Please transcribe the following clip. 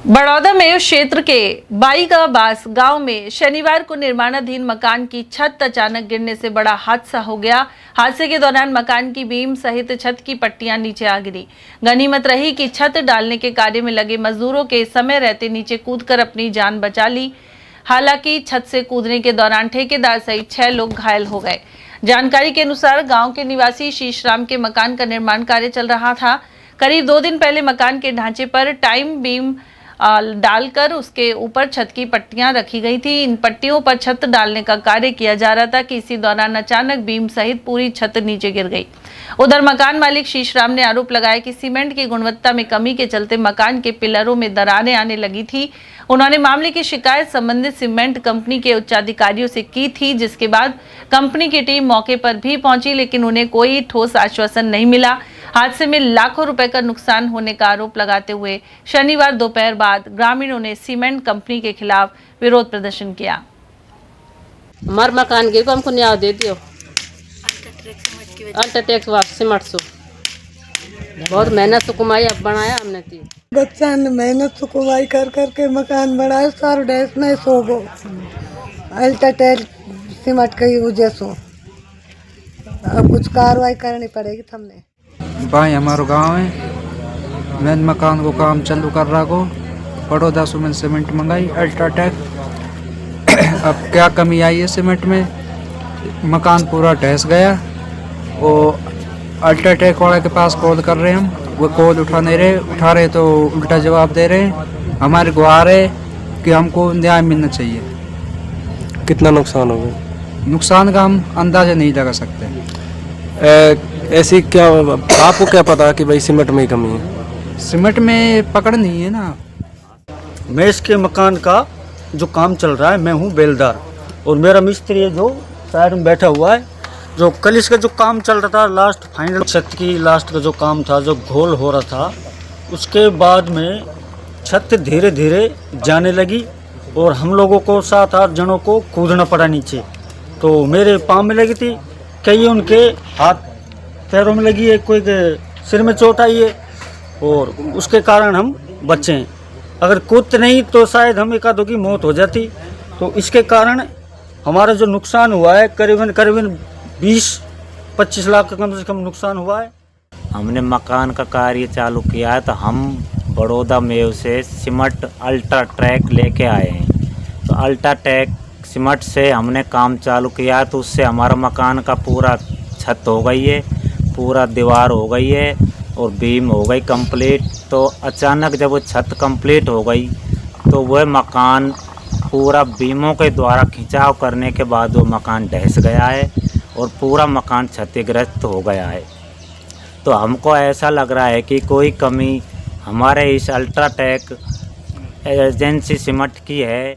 बड़ौदा में क्षेत्र के बाईगाबास गांव में शनिवार को निर्माणाधीन मकान की छत अचानक गिरने से बड़ा हादसा हो गया। हादसे के दौरान मकान की बीम सहित छत की पट्टियां नीचे आ गिरी। गनीमत रही कि छत डालने के कार्य में लगे मजदूरों के समय रहते नीचे कूदकर अपनी जान बचा ली। हालांकि छत से कूदने के दौरान ठेकेदार सहित 6 लोग घायल हो गए। जानकारी के अनुसार गाँव के निवासी शीशराम के मकान का निर्माण कार्य चल रहा था। करीब 2 दिन पहले मकान के ढांचे पर टाइम बीम डालकर उसके ऊपर छत की पट्टियां रखी गई थी। इन पट्टियों पर छत डालने का कार्य किया जा रहा था कि इसी दौरान अचानक बीम सहित पूरी छत नीचे गिर गई। उधर मकान मालिक शीशराम ने आरोप लगाया कि सीमेंट की गुणवत्ता में कमी के चलते मकान के पिलरों में दरारें आने लगी थी। उन्होंने मामले की शिकायत संबंधित सीमेंट कंपनी के उच्चाधिकारियों से की थी, जिसके बाद कंपनी की टीम मौके पर भी पहुंची, लेकिन उन्हें कोई ठोस आश्वासन नहीं मिला। हादसे में लाखों रुपए का नुकसान होने का आरोप लगाते हुए शनिवार दोपहर बाद ग्रामीणों ने सीमेंट कंपनी के खिलाफ विरोध प्रदर्शन किया। हमारे मकान गिर को हमको न्याय दे दियो। अल्ट्राटेक सीमेंट से बहुत मेहनत से कमाई अब बनाया हमने। बच्चा ने मेहनत से कमाई कर के मकान बनाया, सारा डैश में सो गो अल्ट्राटेक सीमेंट की वजह से अब कुछ कार्रवाई करनी पड़ेगी। हमने भाई हमारा गांव है, मैं मकान को काम चालू कर रहा को बड़ौदा से मैंने सीमेंट मंगाई अल्ट्राटेक। अब क्या कमी आई है सीमेंट में, मकान पूरा ढह गया। और अल्ट्राटेक वाले के पास कॉल कर रहे हैं, हम वो कॉल उठा रहे तो उल्टा जवाब दे रहे हैं। हमारी गुहार है कि हमको न्याय मिलना चाहिए। कितना नुकसान हो गया? नुकसान का हम अंदाजा नहीं लगा सकते। ऐसी क्या आपको क्या पता कि भाई सीमेंट में ही कमी है? सीमेंट में पकड़ नहीं है ना। मैं इसके मकान का जो काम चल रहा है, मैं हूँ बेलदार और मेरा मिस्त्री है जो साइड में बैठा हुआ है। जो कल इसका जो काम चल रहा था, लास्ट फाइनल छत की लास्ट का जो काम था, जो घोल हो रहा था, उसके बाद में छत धीरे धीरे जाने लगी और हम लोगों को 7-8 जनों को कूदना पड़ा नीचे। तो मेरे पाँव में लगी थी, कई उनके हाथ पैरों में लगी है, कोई के सिर में चोट आई है और उसके कारण हम बचे हैं। अगर कूदते नहीं तो शायद हम एक आधों की मौत हो जाती। तो इसके कारण हमारा जो नुकसान हुआ है करीबन 20-25 लाख का कम से कम नुकसान हुआ है। हमने मकान का कार्य चालू किया है तो हम बड़ौदा में से सीमेंट अल्ट्राटेक लेके आए हैं। तो अल्ट्राटेक सीमेंट से हमने काम चालू किया है तो उससे हमारा मकान का पूरा छत हो गई है, पूरा दीवार हो गई है और बीम हो गई कंप्लीट। तो अचानक जब वो छत कंप्लीट हो गई तो वह मकान पूरा बीमों के द्वारा खिंचाव करने के बाद वो मकान ढह गया है और पूरा मकान क्षतिग्रस्त हो गया है। तो हमको ऐसा लग रहा है कि कोई कमी हमारे इस अल्ट्राटेक एजेंसी सीमेंट की है।